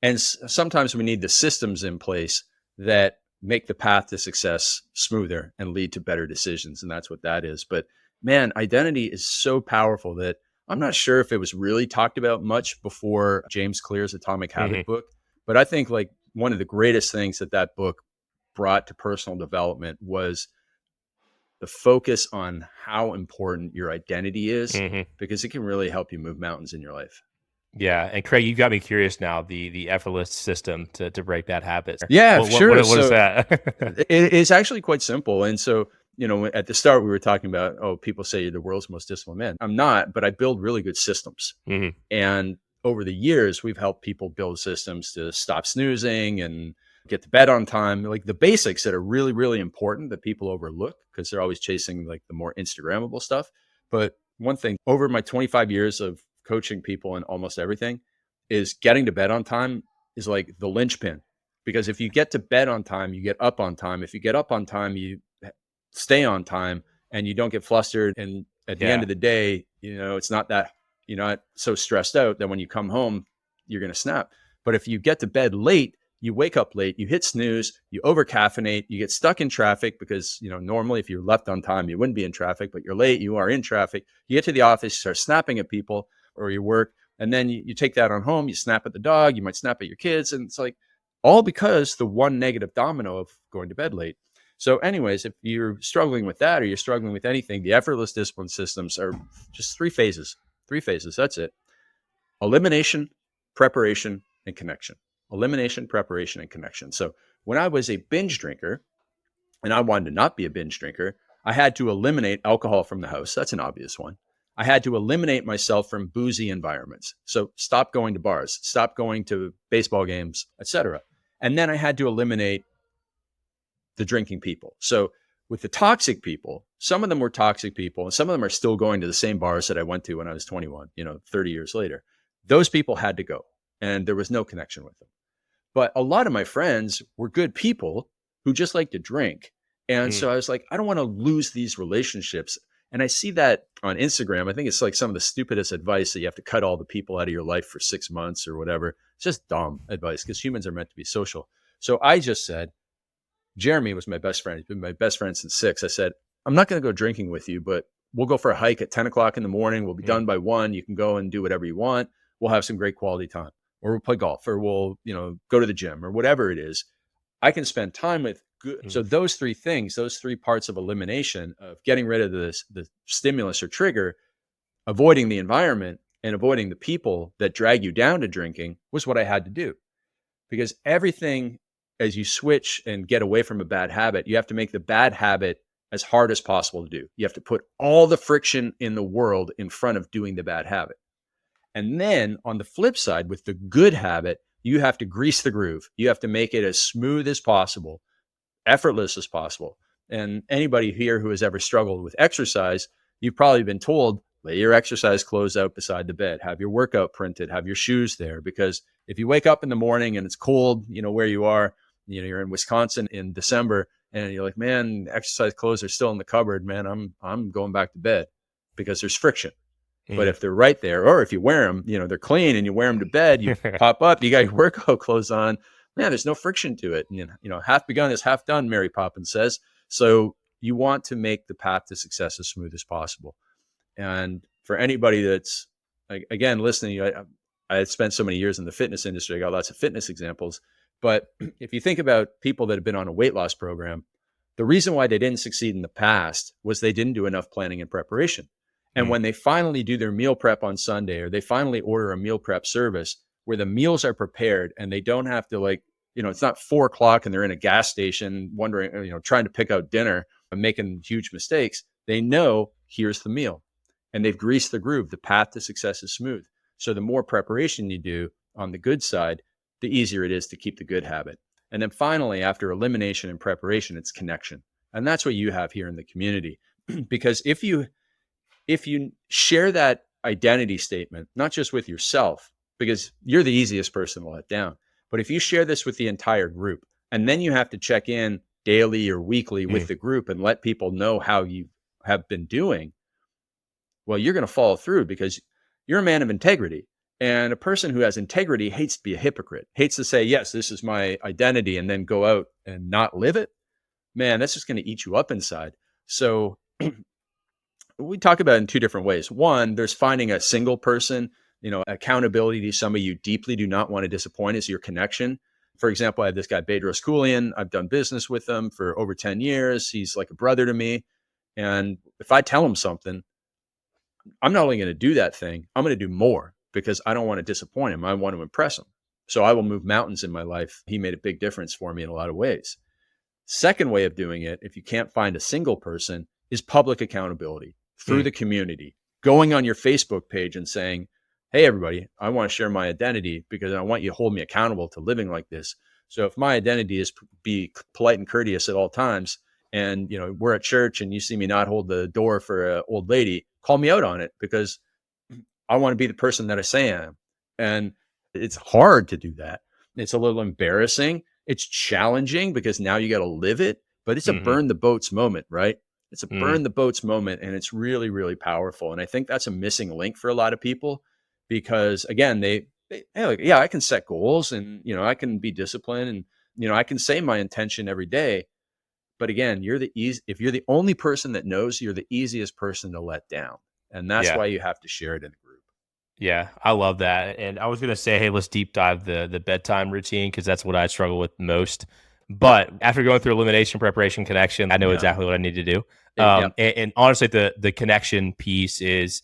And sometimes we need the systems in place that make the path to success smoother and lead to better decisions. And that's what that is. But man, identity is so powerful that I'm not sure if it was really talked about much before James Clear's Atomic Habit book. But I think like one of the greatest things that book brought to personal development was the focus on how important your identity is, because it can really help you move mountains in your life. Yeah. And Craig, you got me curious now, the effortless system to break that habit. Yeah, sure. What is that? It is actually quite simple. And so, at the start we were talking about, people say you're the world's most disciplined man. I'm not, but I build really good systems. And over the years, we've helped people build systems to stop snoozing and get to bed on time, like the basics that are really, really important that people overlook because they're always chasing like the more Instagrammable stuff. But one thing over my 25 years of coaching people in almost everything is getting to bed on time is like the linchpin, because if you get to bed on time, you get up on time. If you get up on time, you stay on time, and you don't get flustered. And at the end Yeah. of the day, it's not that you're not so stressed out that when you come home, you're going to snap. But if you get to bed late, you wake up late, you hit snooze, you over caffeinate, you get stuck in traffic because, normally if you're left on time, you wouldn't be in traffic, but you're late, you are in traffic. You get to the office, you start snapping at people or your work. And then you take that on home, you snap at the dog, you might snap at your kids. And it's like all because the one negative domino of going to bed late. So anyways, if you're struggling with that or you're struggling with anything, the effortless discipline systems are just three phases. That's it. Elimination, preparation, and connection. Elimination, preparation, and connection. So when I was a binge drinker and I wanted to not be a binge drinker, I had to eliminate alcohol from the house. That's an obvious one. I had to eliminate myself from boozy environments. So stop going to bars, stop going to baseball games, etc. And then I had to eliminate the drinking people. So with the toxic people, some of them were toxic people, and some of them are still going to the same bars that I went to when I was 21, 30 years later. Those people had to go, and there was no connection with them. But a lot of my friends were good people who just like to drink. And so I was like, I don't want to lose these relationships. And I see that on Instagram. I think it's like some of the stupidest advice that you have to cut all the people out of your life for 6 months or whatever. It's just dumb advice because humans are meant to be social. So I just said, Jeremy was my best friend. He's been my best friend since 6. I said, I'm not going to go drinking with you, but we'll go for a hike at 10 o'clock in the morning. We'll be done by 1. You can go and do whatever you want. We'll have some great quality time, or we'll play golf, or we'll, go to the gym, or whatever it is. I can spend time with good. So those three things, those three parts of elimination, of getting rid of the stimulus or trigger, avoiding the environment, and avoiding the people that drag you down to drinking, was what I had to do. Because everything, as you switch and get away from a bad habit, you have to make the bad habit as hard as possible to do. You have to put all the friction in the world in front of doing the bad habit. And then on the flip side, with the good habit, you have to grease the groove. You have to make it as smooth as possible, effortless as possible. And anybody here who has ever struggled with exercise, you've probably been told, lay your exercise clothes out beside the bed, have your workout printed, have your shoes there. Because if you wake up in the morning and it's cold, where you are, you're in Wisconsin in December, and you're like, man, exercise clothes are still in the cupboard, man, I'm going back to bed, because there's friction. But if they're right there, or if you wear them, they're clean, and you wear them to bed, you pop up, you got your workout clothes on, man, there's no friction to it. And, half begun is half done, Mary Poppins says. So you want to make the path to success as smooth as possible. And for anybody that's, again, listening, I spent so many years in the fitness industry, I got lots of fitness examples. But if you think about people that have been on a weight loss program, the reason why they didn't succeed in the past was they didn't do enough planning and preparation. And when they finally do their meal prep on Sunday, or they finally order a meal prep service where the meals are prepared and they don't have to, it's not 4 o'clock and they're in a gas station wondering, trying to pick out dinner and making huge mistakes. They know, here's the meal, and they've greased the groove. The path to success is smooth. So the more preparation you do on the good side, the easier it is to keep the good habit. And then finally, after elimination and preparation, it's connection. And that's what you have here in the community. Because if you share that identity statement, not just with yourself, because you're the easiest person to let down, but if you share this with the entire group, and then you have to check in daily or weekly with the group and let people know how you have been doing, well, you're going to follow through, because you're a man of integrity. And a person who has integrity hates to be a hypocrite, hates to say, yes, this is my identity, and then go out and not live it. Man, that's just going to eat you up inside. So we talk about it in 2 different ways. One, there's finding a single person, accountability to somebody you deeply do not want to disappoint is your connection. For example, I have this guy, Bedros Keuilian. I've done business with him for over 10 years. He's like a brother to me. And if I tell him something, I'm not only going to do that thing, I'm going to do more, because I don't want to disappoint him. I want to impress him. So I will move mountains in my life. He made a big difference for me in a lot of ways. Second way of doing it, if you can't find a single person, is public accountability through the community, going on your Facebook page and saying, hey, everybody, I want to share my identity because I want you to hold me accountable to living like this. So if my identity is be polite and courteous at all times, and we're at church and you see me not hold the door for an old lady, call me out on it, because I want to be the person that I say I am. And it's hard to do that. It's a little embarrassing. It's challenging because now you got to live it, but it's a burn the boats moment, right? It's a burn the boats moment, and it's really, really powerful. And I think that's a missing link for a lot of people because, again, hey, like, yeah, I can set goals and, I can be disciplined and, I can say my intention every day. But again, if you're the only person that knows, you're the easiest person to let down. And that's why you have to share it in the group. Yeah, I love that. And I was going to say, hey, let's deep dive the bedtime routine because that's what I struggle with most. But after going through elimination, preparation, connection, I know exactly what I need to do. And honestly, the connection piece is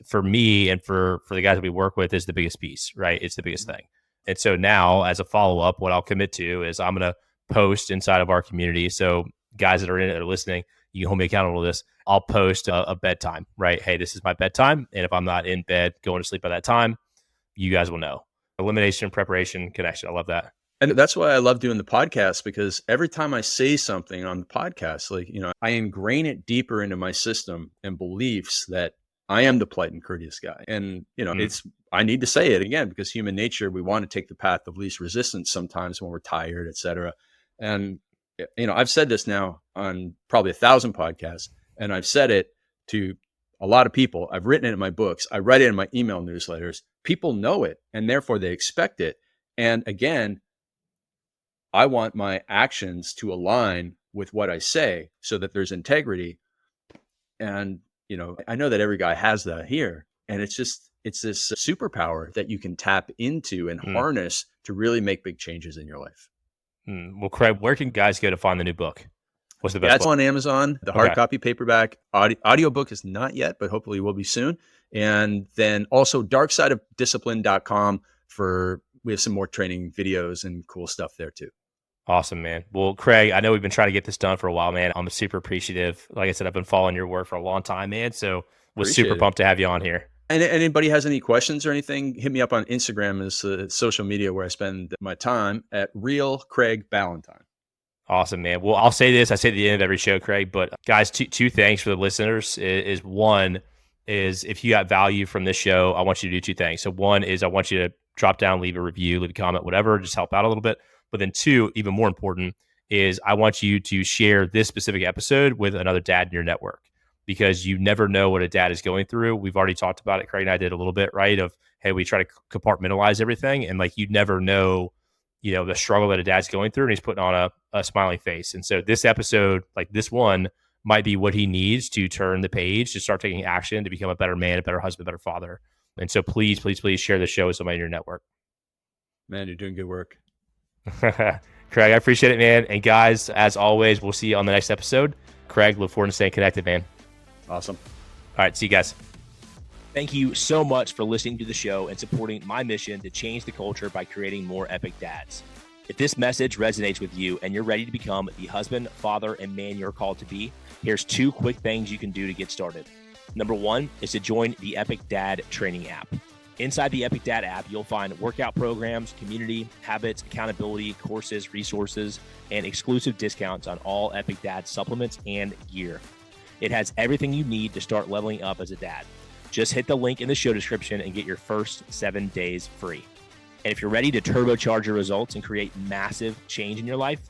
for me and for the guys that we work with is the biggest piece, right? It's the biggest thing. And so now as a follow-up, what I'll commit to is I'm going to post inside of our community. So guys that are in it or listening, you can hold me accountable to this. I'll post a bedtime, right? Hey, this is my bedtime. And if I'm not in bed going to sleep by that time, you guys will know. Elimination, preparation, connection. I love that. And that's why I love doing the podcast, because every time I say something on the podcast, like, I ingrain it deeper into my system and beliefs that I am the polite and courteous guy. And, I need to say it again, because human nature, we want to take the path of least resistance sometimes when we're tired, et cetera. And, I've said this now on probably 1,000 podcasts, and I've said it to a lot of people. I've written it in my books. I write it in my email newsletters. People know it, and therefore they expect it. And again, I want my actions to align with what I say so that there's integrity. And, I know that every guy has that here. And it's this superpower that you can tap into and harness to really make big changes in your life. Well, Craig, where can guys go to find the new book? What's the best book? It's on Amazon, the hard copy, paperback. Audio book is not yet, but hopefully will be soon. And then also darksideofdiscipline.com we have some more training videos and cool stuff there too. Awesome, man. Well, Craig, I know we've been trying to get this done for a while, man. I'm super appreciative. Like I said, I've been following your work for a long time, man. So was super pumped to have you on here. And anybody has any questions or anything, hit me up on Instagram as social media where I spend my time at Real Craig Ballantyne. Awesome, man. Well, I'll say this. I say at the end of every show, Craig, but guys, two things for the listeners is one is if you got value from this show, I want you to do two things. So one is I want you to drop down, leave a review, leave a comment, whatever, just help out a little bit. But then two, even more important, is I want you to share this specific episode with another dad in your network, because you never know what a dad is going through. We've already talked about it. Craig and I did a little bit, right? Of, hey, we try to compartmentalize everything. And like, you never know, the struggle that a dad's going through, and he's putting on a smiling face. And so this episode, like this one, might be what he needs to turn the page, to start taking action, to become a better man, a better husband, a better father. And so please, please, please share the show with somebody in your network. Man, you're doing good work. Craig, I appreciate it, man. And guys, as always, we'll see you on the next episode. Craig, look forward to staying connected, man. Awesome. All right, see you guys. Thank you so much for listening to the show and supporting my mission to change the culture by creating more epic dads. If this message resonates with you and you're ready to become the husband, father, and man you're called to be, here's 2 quick things you can do to get started. Number 1 is to join the Epic Dad training app. Inside the Epic Dad app, you'll find workout programs, community, habits, accountability, courses, resources, and exclusive discounts on all Epic Dad supplements and gear. It has everything you need to start leveling up as a dad. Just hit the link in the show description and get your first 7 days free. And if you're ready to turbocharge your results and create massive change in your life,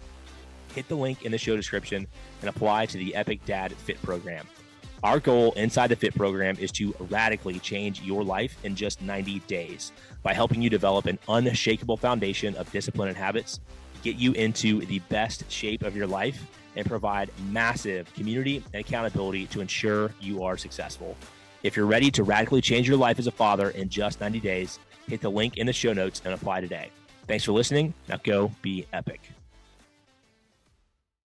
hit the link in the show description and apply to the Epic Dad Fit program. Our goal inside the FIT program is to radically change your life in just 90 days by helping you develop an unshakable foundation of discipline and habits, get you into the best shape of your life, and provide massive community and accountability to ensure you are successful. If you're ready to radically change your life as a father in just 90 days, hit the link in the show notes and apply today. Thanks for listening. Now go be epic.